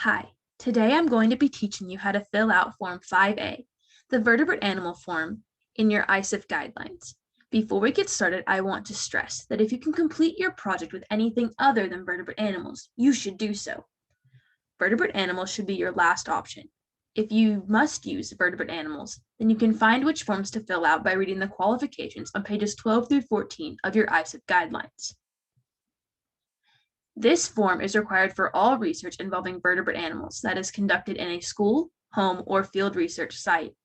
Hi, today I'm going to be teaching you how to fill out Form 5A, the vertebrate animal form, in your ISEF guidelines. Before we get started, I want to stress that if you can complete your project with anything other than vertebrate animals, you should do so. Vertebrate animals should be your last option. If you must use vertebrate animals, then you can find which forms to fill out by reading the qualifications on pages 12 through 14 of your ISEF guidelines. This form is required for all research involving vertebrate animals that is conducted in a school, home, or field research site,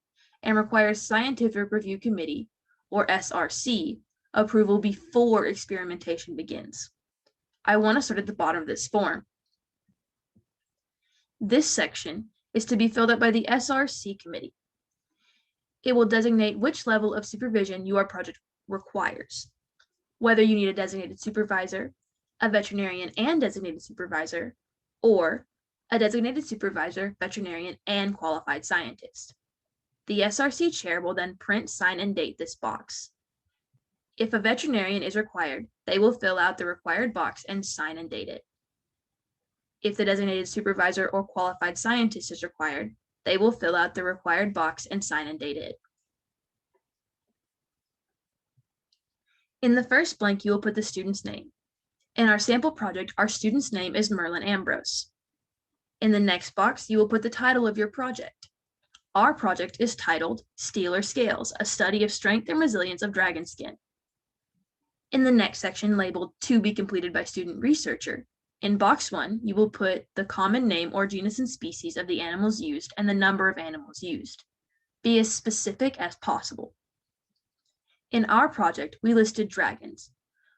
and requires Scientific Review Committee, or SRC, approval before experimentation begins. I want to start at the bottom of this form. This section is to be filled out by the SRC committee. It will designate which level of supervision your project requires, whether you need a designated supervisor, a veterinarian and designated supervisor, or a designated supervisor, veterinarian, and qualified scientist. The SRC chair will then print, sign, and date this box. If a veterinarian is required, they will fill out the required box and sign and date it. If the designated supervisor or qualified scientist is required, they will fill out the required box and sign and date it. In the first blank, you will put the student's name. In our sample project, our student's name is Merlin Ambrose. In the next box, you will put the title of your project. Our project is titled Steel or Scales, a study of strength and resilience of dragon skin. In the next section, labeled To be completed by student researcher, in box 1, you will put the common name or genus and species of the animals used and the number of animals used. Be as specific as possible. In our project, we listed dragons.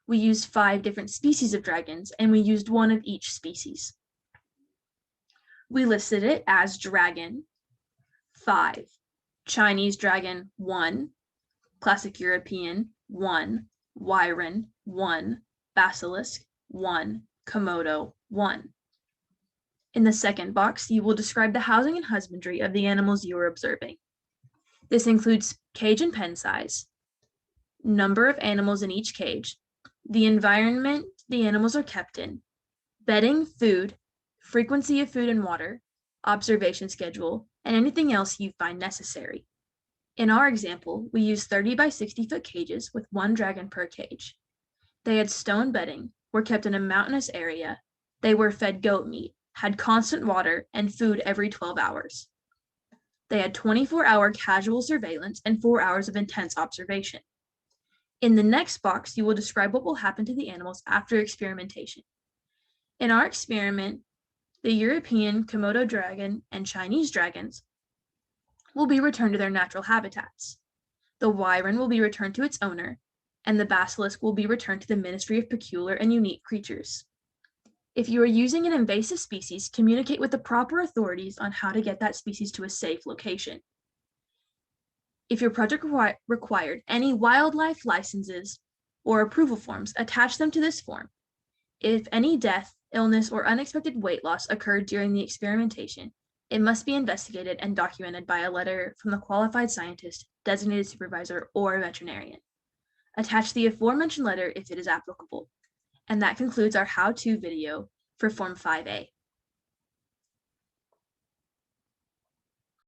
We used 5 different species of dragons, and we used one of each species. We listed it as dragon 5, Chinese dragon 1, classic European 1, Wyron 1, basilisk 1, Komodo 1. In the second box, you will describe the housing and husbandry of the animals you are observing. This includes cage and pen size, number of animals in each cage, the environment the animals are kept in, bedding, food, frequency of food and water, observation schedule, and anything else you find necessary. In our example, we used 30 by 60-foot cages with 1 dragon per cage. They had stone bedding, were kept in a mountainous area, they were fed goat meat, had constant water and food every 12 hours. They had 24-hour casual surveillance and 4 hours of intense observation. In the next box, you will describe what will happen to the animals after experimentation. In our experiment, the European Komodo dragon and Chinese dragons will be returned to their natural habitats. The Wyron will be returned to its owner, and the basilisk will be returned to the Ministry of Peculiar and Unique Creatures. If you are using an invasive species, communicate with the proper authorities on how to get that species to a safe location. If your project required any wildlife licenses or approval forms, attach them to this form. If any death, illness, or unexpected weight loss occurred during the experimentation, it must be investigated and documented by a letter from the qualified scientist, designated supervisor, or veterinarian. Attach the aforementioned letter if it is applicable. And that concludes our how-to video for Form 5A.